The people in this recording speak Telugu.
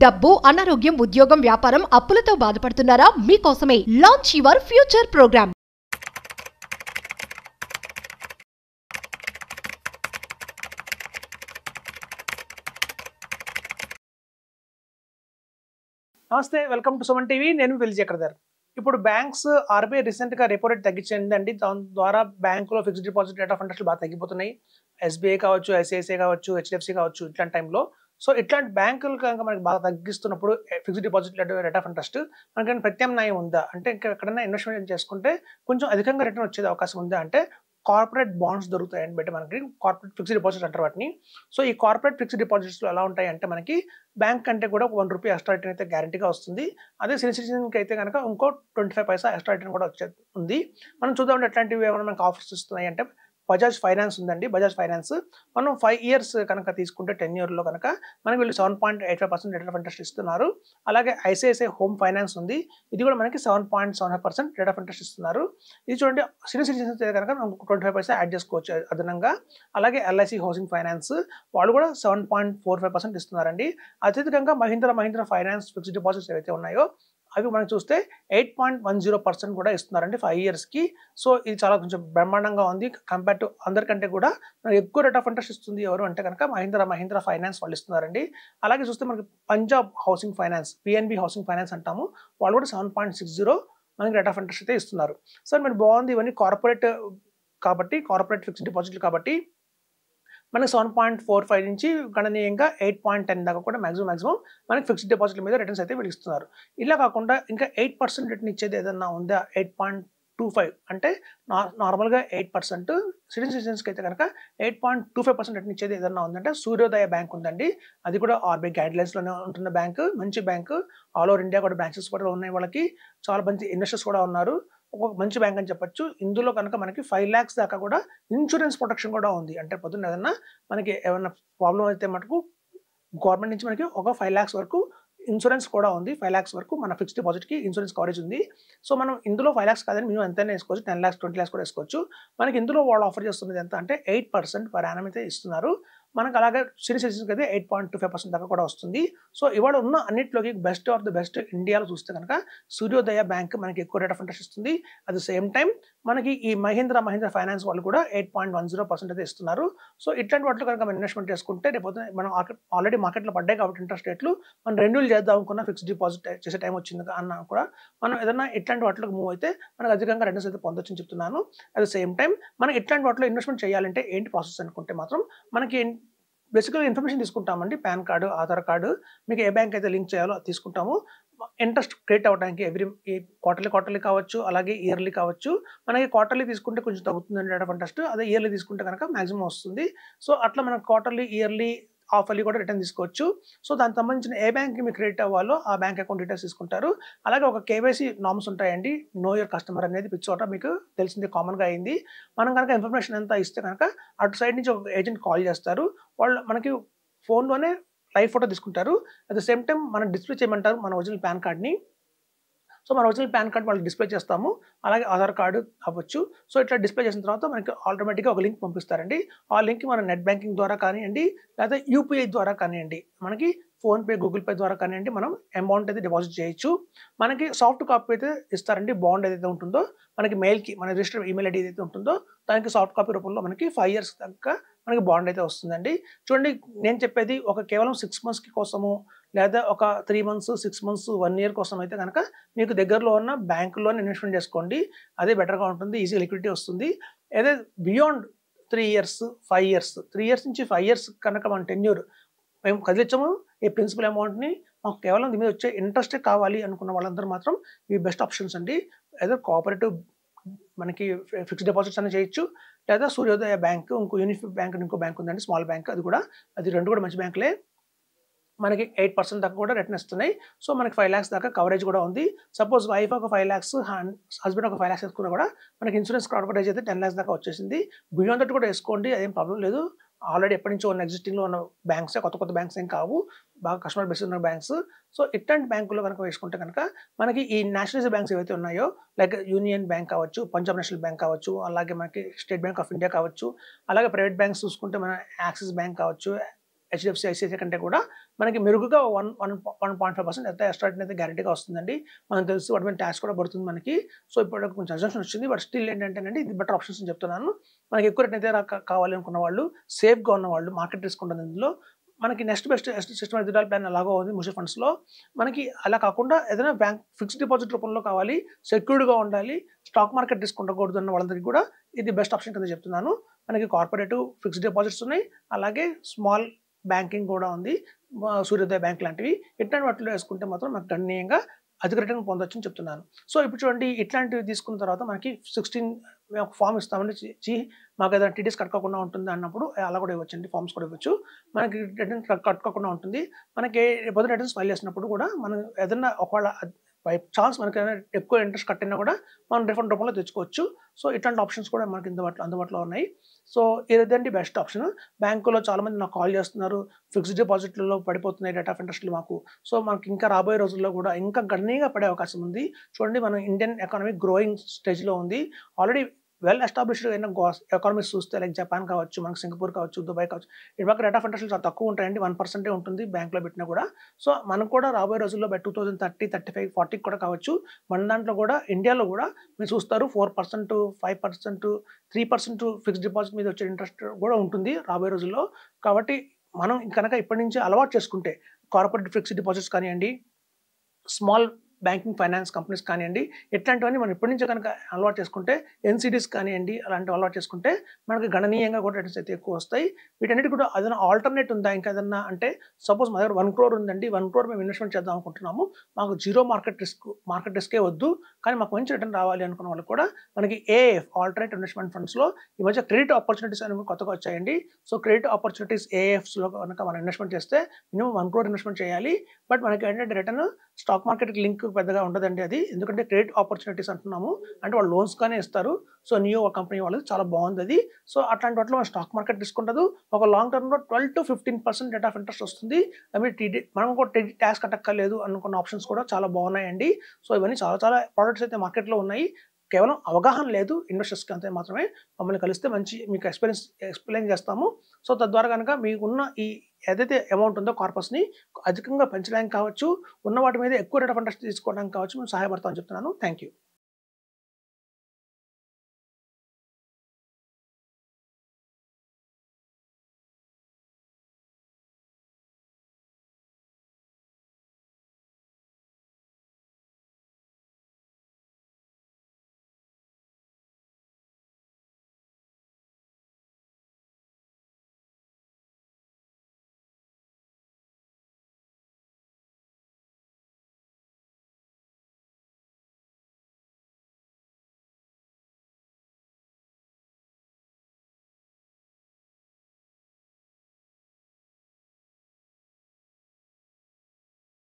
డబ్బు, అనారోగ్యం, ఉద్యోగం, వ్యాపారం, అప్పులతో బాధపడుతున్నారా? మీకోసమే లాంచ్ యువర్ ఫ్యూచర్ ప్రోగ్రామ్. నమస్తే, వెల్కమ్ టు సుమన్ టీవీ. నేను విజయకర్దార్. ఇప్పుడు బ్యాంక్స్ ఆర్బీఐ రీసెంట్గా రెపో రేట్ తగ్గించిందండి. దాని ద్వారా బ్యాంకులో fixed deposit rate of interest బాగా తగ్గిపోతున్నాయి. ఎస్బీఐ కావచ్చు, ఐసిఐసిఐ కావచ్చు, హెచ్డిఎఫ్సి కావచ్చు, ఇట్లాంటి టైంలో. సో ఇట్లాంటి బ్యాంకులు కనుక మనకి బాగా తగ్గిస్తున్నప్పుడు fixed deposit rate of interest మనకి ప్రత్యామ్నాయం ఉందా అంటే, ఇంకా ఎక్కడైనా ఇన్వెస్ట్మెంట్ చేసుకుంటే కొంచెం అధికంగా రిటర్న్ వచ్చే అవకాశం ఉందా అంటే, కార్పొరేట్ బాండ్స్ దొరుకుతాయని బట్టి మనకి కార్పొరేట్ ఫిక్స్డ్ డిపాజిట్స్ అంటారు వాటిని. సో ఈ కార్పొరేట్ ఫిక్స్డ్ డిపాజిట్స్లో ఎలా ఉంటాయి అంటే, మనకి బ్యాంక్ కంటే కూడా ₹1 ఎక్స్ట్రా రిటర్న్ అయితే గ్యారంటీగా వస్తుంది. అదే సీనియర్ సిటిజన్కి అయితే కనుక ఇంకో 25 పైసా ఎక్స్ట్రా రిటర్న్ కూడా ఉంది. మనం చూద్దాం ఎట్లాంటివి ఏమైనా మనకు ఆఫర్స్ ఇస్తున్నాయి అంటే, బజాజ్ ఫైనాన్స్ ఉందండి. బజాజ్ ఫైనాన్స్ మనం 5 ఇయర్స్ కనుక తీసుకుంటే 10 ఇయర్లో కనుక మనకి వీళ్ళు 7.85% రేట్ ఆఫ్ ఇంట్రెస్ట్ ఇస్తున్నారు. అలాగే ఐసిఐసిఐ హోమ్ ఫైనాన్స్ ఉంది. ఇది కూడా మనకి 7.75% రేట్ ఆఫ్ ఇంట్రెస్ట్ ఇస్తున్నారు. ఇది చూడండి, సీనియర్ సిటిజన్స్ అయితే కనుక 25 పైసా యాడ్ చేసుకోవచ్చు అదనంగా. అలాగే ఎల్ఐసి హౌసింగ్ ఫైనాన్స్ వాళ్ళు కూడా 7.45% ఇస్తున్నారండి. అత్యధికంగా మహీంద్రా ఫైనాన్స్ ఫిక్స్డ్ డిపాజిట్స్ ఏవైతే ఉన్నాయో అవి మనం చూస్తే 8.10% కూడా ఇస్తున్నారండి 5 ఇయర్స్కి. సో ఇది చాలా కొంచెం బ్రహ్మాండంగా ఉంది. కంపేర్ టు అందరికంటే కూడా ఎక్కువ రేట్ ఆఫ్ ఇంట్రెస్ట్ ఇస్తుంది ఎవరు అంటే కనుక మహీంద్రా ఫైనాన్స్ వాళ్ళు ఇస్తున్నారండి. అలాగే చూస్తే మనకి Punjab housing finance, PNB housing finance అంటాము, వాళ్ళు కూడా 7.60 మనకి రేట్ ఆఫ్ ఇంట్రెస్ట్ అయితే ఇస్తున్నారు. సో మరి బాగుంది. ఇవన్నీ కార్పొరేట్ కాబట్టి, కార్పొరేట్ ఫిక్స్డ్ డిపాజిట్లు కాబట్టి మనకి 7.45 నుంచి గణనీయంగా 8.10 దాకా కూడా మాక్సిమం మనకి ఫిక్స్డ్ డిపాజిట్ల మీద రిటర్న్స్ అయితే వీళ్ళు ఇస్తున్నారు. ఇలా కాకుండా ఇంకా 8% రిటర్న్ ఇచ్చేది ఏదన్నా ఉందా? 8.25 అంటే నార్మల్గా 8%, సీనియర్ సిటిజన్స్కి అయితే కనుక 8.25% రిటర్న్ ఇచ్చేది ఏదన్నా ఉందంటే సూర్యోదయ బ్యాంక్ ఉందండి. అది కూడా ఆర్బీఐ గైడ్లైన్స్లోనే ఉంటున్న బ్యాంకు, మంచి బ్యాంకు. ఆల్ ఓవర్ ఇండియా కూడా బ్రాంచెస్ కూడా ఉన్నాయి వాళ్ళకి. చాలా మంచి ఇన్వెస్టర్స్ కూడా ఉన్నారు. ఒక మంచి బ్యాంక్ అని చెప్పొచ్చు. ఇందులో కనుక మనకి 5 lakhs దాకా కూడా ఇన్సూరెన్స్ ప్రొటెక్షన్ కూడా ఉంది. అంటే పొద్దున్న ఏదన్నా మనకి ఏమన్నా ప్రాబ్లం అయితే మటుకు గవర్నమెంట్ నుంచి మనకి ఒక 5 lakhs వరకు ఇన్సూరెన్స్ కూడా ఉంది. 5 lakhs వరకు మన ఫిక్స్డ్ డిపాజిట్కి ఇన్సూరెన్స్ కవరేజ్ ఉంది. సో మనం ఇందులో 5 lakhs కాదని మేము ఎంతైనా వేసుకోవచ్చు. 10 lakhs, 20 lakhs కూడా వేసుకోవచ్చు. మనకి ఇందులో వాళ్ళు ఆఫర్ చేస్తున్నది ఎంత అంటే 8% పర్ యానం అయితే ఇస్తున్నారు. మనకు అలాగే సీనియర్ సిటిజన్స్కి అయితే 8.25% దాకా కూడా వస్తుంది. సో ఇవాళ ఉన్న అన్నింటిలోకి బెస్ట్ ఆఫ్ ది బెస్ట్ ఇండియాలో చూస్తే కనుక సూర్యోదయ బ్యాంక్ మనకి ఎక్కువ రేట్ ఆఫ్ ఇంట్రెస్ట్ ఇస్తుంది. అట్ ద సేమ్ టైం మనకి ఈ మహీంద్రా ఫైనాన్స్ వాళ్ళు కూడా 8.10% అయితే ఇస్తున్నారు. సో ఇట్లాంటి వాటిలో కనుక మనం ఇన్వెస్ట్మెంట్ చేసుకుంటే రేపు మనం ఆల్రెడీ మార్కెట్లో పడ్డాయి కాబట్టి ఇంట్రెస్ట్ రేట్లు మనం రెన్యూల్ చేద్దాం అనుకున్న ఫిక్స్డ్ డిపాజిట్ చేసే టైం వచ్చింది అన్నా కూడా మనం ఏదైనా ఇట్లాంటి వాటిలోకి మూవ్ అయితే మనకు అధికంగా రిటర్న్స్ అయితే పొందొచ్చని చెప్తున్నాను. అట్ ద సేమ్ టైం మనం ఇట్లాంటి వాటిలో ఇన్వెస్ట్మెంట్ చేయాలంటే ఏంటి ప్రాసెస్ అనుకుంటే మాత్రం మనకి బేసిక్గా ఇన్ఫర్మేషన్ తీసుకుంటామండి. పాన్ కార్డు, ఆధార్ కార్డు, మీకు ఏ బ్యాంక్ అయితే లింక్ చేయాలో అది తీసుకుంటాము. ఇంట్రెస్ట్ క్రియేట్ అవ్వడానికి ఈ క్వార్టర్లీ కావచ్చు, అలాగే ఇయర్లీ కావచ్చు. మనకి క్వార్టర్లీ తీసుకుంటే కొంచెం తగ్గుతుందండి రేట్ ఆఫ్ ఇంట్రెస్ట్. అదే ఇయర్లీ తీసుకుంటే కనుక మాక్సిమం వస్తుంది. సో అట్లా మనకు క్వార్టర్లీ, ఇయర్లీ, హాఫ్ ఇయర్లీ కూడా రిటర్న్ తీసుకోవచ్చు. సో దానికి సంబంధించిన ఏ బ్యాంక్కి మీకు క్రెడిట్ అవ్వాలో ఆ బ్యాంక్ అకౌంట్ డీటెయిల్స్ తీసుకుంటారు. అలాగే ఒక కేవైసీ నామ్స్ ఉంటాయండి. నో యువర్ కస్టమర్ అనేది ప్రతి చోట మీకు తెలిసింది, కామన్గా అయింది. మనం కనుక ఇన్ఫర్మేషన్ అంతా ఇస్తే కనుక అటు సైడ్ నుంచి ఒక ఏజెంట్ కాల్ చేస్తారు. వాళ్ళు మనకి ఫోన్లోనే లైవ్ ఫోటో తీసుకుంటారు. అట్ ద సేమ్ టైం మనం డిస్ప్లే చేయమంటారు మన ఒరిజినల్ పాన్ కార్డ్ని. సో మన ఒరిజినల్ పాన్ కార్డ్ వాళ్ళకి డిస్ప్లే చేస్తాము. అలాగే ఆధార్ కార్డు అవ్వచ్చు. సో ఇట్లా డిస్ప్లే చేసిన తర్వాత మనకి ఆటోమేటిక్గా ఒక లింక్ పంపిస్తారండి. ఆ లింక్ మన నెట్ బ్యాంకింగ్ ద్వారా కానివ్వండి, లేదా యూపీఐ ద్వారా కానివ్వండి, మనకి ఫోన్పే, గూగుల్ పే ద్వారా కానివ్వండి మనం అమౌంట్ అయితే డిపాజిట్ చేయొచ్చు. మనకి సాఫ్ట్ కాపీ అయితే ఇస్తారండి. బాండ్ ఏదైతే ఉంటుందో మనకి మెయిల్కి, మన రిజిస్టర్డ్ ఈమెయిల్ ఐడి ఏదైతే ఉంటుందో దానికి సాఫ్ట్ కాపీ రూపంలో మనకి 5 years దాకా మనకి బాండ్ అయితే వస్తుందండి. చూడండి, నేను చెప్పేది ఒక కేవలం 6 months కోసము, లేదా ఒక 3 months, 6 months, 1 year కోసం అయితే కనుక మీకు దగ్గరలో ఉన్న బ్యాంకుల్లోనే ఇన్వెస్ట్మెంట్ చేసుకోండి. అదే బెటర్గా ఉంటుంది. ఈజీ లిక్విడిటీ వస్తుంది. అదే బియాండ్ 3 years, 5 years, 3 years నుంచి 5 years కనుక మన టెన్యూర్ మేము కదిలించాము ఈ ప్రిన్సిపల్ అమౌంట్ని, మాకు కేవలం దీని మీద వచ్చే ఇంట్రెస్టే కావాలి అనుకున్న వాళ్ళందరూ మాత్రం ఇవి బెస్ట్ ఆప్షన్స్ అండి. ఏదో కోఆపరేటివ్ మనకి ఫిక్స్డ్ డిపాజిట్స్ అని చేయొచ్చు, లేదా సూర్యోదయ బ్యాంక్, ఇంకో యూనిఫై బ్యాంక్, ఇంకో బ్యాంక్ ఉందండి, స్మాల్ బ్యాంక్. అది రెండు కూడా మంచి బ్యాంకులే. మనకి 8% దాకా కూడా రిటర్న్ ఇస్తున్నాయి. సో మనకి 5 lakhs దాకా కవరేజ్ కూడా ఉంది. సపోజ్ వైఫ్ ఒక 5 lakhs, హస్బెండ్ ఒక 5 lakhs వేసుకున్నా కూడా మనకి ఇన్సూరెన్స్ కవరేజ్ అయితే 10 lakhs దాకా వచ్చేసింది. బియాండ్ దట్ కూడా వేసుకోండి, అదేం ప్రాబ్లం లేదు. ఆల్రెడీ ఎప్పటి నుంచో ఉన్న ఎగ్జిస్టింగ్లో ఉన్న బ్యాంక్సే, కొత్త బ్యాంక్స్ ఏం కావు, బాగా కస్టమర్ బేస్ ఉన్న బ్యాంక్స్. సో ఇట్లాంటి బ్యాంకుల్లో కనుక వేసుకుంటే కనుక మనకి ఈ నేషనలైజ్డ్ బ్యాంక్స్ ఏవైతే ఉన్నాయో, లైక్ యూనియన్ బ్యాంక్ కావచ్చు, పంజాబ్ నేషనల్ బ్యాంక్ కావచ్చు, అలాగే మనకి స్టేట్ బ్యాంక్ ఆఫ్ ఇండియా కావచ్చు, అలాగే ప్రైవేట్ బ్యాంక్స్ చూసుకుంటే మన యాక్సిస్ బ్యాంక్ కావచ్చు, హెచ్డిఎఫ్సి ఐసిఐసిఐ కంటే కూడా మనకి మెరుగుగా 1.5% అయితే ఎక్స్ట్రా రిటర్న్ అయితే గ్యారెంటీగా వస్తుందండి. మనకు తెలుసు వాటి మీద ట్యాక్స్ కూడా పడుతుంది మనకి. సో ఇప్పుడు కొంచెం అజంప్షన్ వచ్చింది, బట్ స్టిల్ ఏంటంటేనండి ఇది బెటర్ ఆప్షన్స్ అని చెప్తున్నాను. మనకి ఎక్కువ రిటర్న్ అయితే కావాలి అనుకున్న వాళ్ళు, సేఫ్గా ఉన్న వాళ్ళు, మార్కెట్ రిస్క్ ఉంటుంది ఇందులో. మనకి next best system withdrawal plan అలాగో ఉంది మ్యూచువల్ ఫండ్స్లో. మనకి అలా కాకుండా ఏదైనా బ్యాంక్ ఫిక్స్డ్ డిపాజిట్ రూపంలో కావాలి, సెక్యూర్డ్గా ఉండాలి, స్టాక్ మార్కెట్ రిస్క్ ఉండకూడదు అన్న వాళ్ళందరికీ కూడా ఇది బెస్ట్ ఆప్షన్ కింద చెప్తున్నాను. మనకి కార్పొరేటివ్ ఫిక్స్డ్ డిపాజిట్స్ ఉన్నాయి, అలాగే స్మాల్ బ్యాంకింగ్ కూడా ఉంది, సూర్యోదయ బ్యాంక్ లాంటివి. ఇట్లాంటి వాటిలో వేసుకుంటే మాత్రం మనకు గణనీయంగా అధిక రిటర్న్ పొందొచ్చు అని చెప్తున్నాను. సో ఇప్పుడు చూడండి, ఇట్లాంటివి తీసుకున్న తర్వాత మనకి 16 మేము ఒక ఫామ్ ఇస్తామండి. మాకు ఏదైనా టీడీఎస్ కట్టుకోకుండా ఉంటుంది అన్నప్పుడు అలా కూడా ఇవ్వచ్చండి, ఫామ్స్ కూడా ఇవ్వచ్చు. మనకి రిటర్న్ కట్టుకోకుండా ఉంటుంది. మనకి పొద్దున రిటర్న్స్ ఫైల్ చేసినప్పుడు కూడా మనం ఏదైనా ఒకవేళ బై ఛాన్స్ మనకి ఏదైనా ఎక్కువ ఇంట్రెస్ట్ కట్టినా కూడా మనం రిఫండ్ రూపంలో తెచ్చుకోవచ్చు. సో ఇట్లాంటి ఆప్షన్స్ కూడా మనకి అందుబాటులో ఉన్నాయి. సో ఇదండి బెస్ట్ ఆప్షన్. బ్యాంకులో చాలామంది నాకు కాల్ చేస్తున్నారు, ఫిక్స్డ్ డిపాజిట్లలో పడిపోతున్నాయి రేట్ ఆఫ్ ఇంట్రెస్ట్లు మాకు. సో మనకి ఇంకా రాబోయే రోజుల్లో కూడా ఇంకా గణనీయంగా పడే అవకాశం ఉంది. చూడండి, మన ఇండియన్ ఎకానమీ గ్రోయింగ్ స్టేజ్లో ఉంది. ఆల్రెడీ వెల్ ఎస్టాబ్లిష్డ్ అయిన ఎకానమీస్ చూస్తే లైక్ జపాన్ కావచ్చు, మనకి సింగపూర్ కావచ్చు, దుబాయ్ కావచ్చు, ఇటుపక్క రేట్ ఆఫ్ ఇంట్రెస్ట్ చాలా తక్కువ ఉంటాయండి, 1% ఉంటుంది బ్యాంక్లో పెట్టినా కూడా. సో మనకు కూడా రాబోయే రోజుల్లో బై 2030, 35, 40 కూడా కావచ్చు. మన దాంట్లో కూడా ఇండియాలో కూడా మీరు చూస్తారు 4%, 5%, 3% ఫిక్స్డ్ డిపాజిట్ మీద వచ్చే ఇంట్రెస్ట్ కూడా ఉంటుంది రాబోయే రోజుల్లో. కాబట్టి మనం కనుక ఇప్పటి నుంచి అలవాటు చేసుకుంటే కార్పొరేట్ ఫిక్స్డ్ డిపాజిట్స్ కానివ్వండి, స్మాల్ బ్యాంకింగ్ ఫైనాన్స్ కంపెనీస్ కానివ్వండి, ఇట్లాంటివన్నీ మనం ఇప్పటి నుంచే కనుక అలవాటు చేసుకుంటే, ఎన్సిడీస్ కానివ్వండి, అలాంటివి అలవాటు చేసుకుంటే మనకి గణనీయంగా కూడా రిటర్న్స్ అయితే ఎక్కువ వస్తాయి. వీటన్నిటి కూడా ఏదైనా ఆల్టర్నేట్ ఉందా ఇంకా ఏదన్నా అంటే, సపోజ్ మా దగ్గర 1 crore ఉందండి, 1 crore మేము ఇన్వెస్ట్మెంట్ చేద్దాం అనుకుంటున్నాము, మాకు జీరో మార్కెట్ రిస్కే వద్దు, కానీ మాకు మంచి రిటర్న్ రావాలి అనుకున్న వాళ్ళు కూడా మనకి ఏఎఫ్ ఆల్టర్నేట్ ఇన్వెస్ట్మెంట్ ఫండ్స్లో ఈ మధ్య క్రెడిట్ ఆపర్చునిటీస్ అనేవి కొత్తగా వచ్చాయండి. సో క్రెడిట్ ఆపర్చునిటీస్ ఏఎఫ్స్లో కనుక మనం ఇన్వెస్ట్మెంట్ చేస్తే మినిమం 1 crore ఇన్వెస్ట్మెంట్ చేయాలి. బట్ మనకి ఏంటంటే రిటర్న్ స్టాక్ మార్కెట్కి లింక్ పెద్దగా ఉండదండి అది, ఎందుకంటే క్రెడిట్ ఆపర్చునిటీస్ అంటున్నాము అంటే వాళ్ళు లోన్స్ కానీ ఇస్తారు. సో నియో కంపెనీ వాళ్ళది చాలా బాగుంది అది. సో అట్లాంటి వాటిలో మన స్టాక్ మార్కెట్ తీసుకుంటదు, ఒక లాంగ్ టర్మ్లో 12 to 15% రేట్ ఆఫ్ ఇంట్రెస్ట్ వస్తుంది. మనం కూడా ట్యాక్స్ కట్టక్కర్లేదు అనుకున్న ఆప్షన్స్ కూడా చాలా బాగున్నాయండి. సో ఇవన్నీ చాలా చాలా ప్రోడక్ట్స్ అయితే మార్కెట్లో ఉన్నాయి. కేవలం అవగాహన లేదు ఇన్వెస్టర్స్కి, అంతే మాత్రమే. మమ్మల్ని కలిస్తే మంచి మీకు ఎక్స్ప్లెయిన్ చేస్తాము. సో తద్వారా కనుక మీకున్న ఈ ఏదైతే అమౌంట్ ఉందో కార్పస్ని అధికంగా పెంచడానికి కావచ్చు, ఉన్న వాటి మీద ఎక్కువ రేట్ ఆఫ్ ఇంట్రెస్ట్ తీసుకోవడానికి కావచ్చు మేము సహాయపడతామని చెప్తున్నాను. Thank you.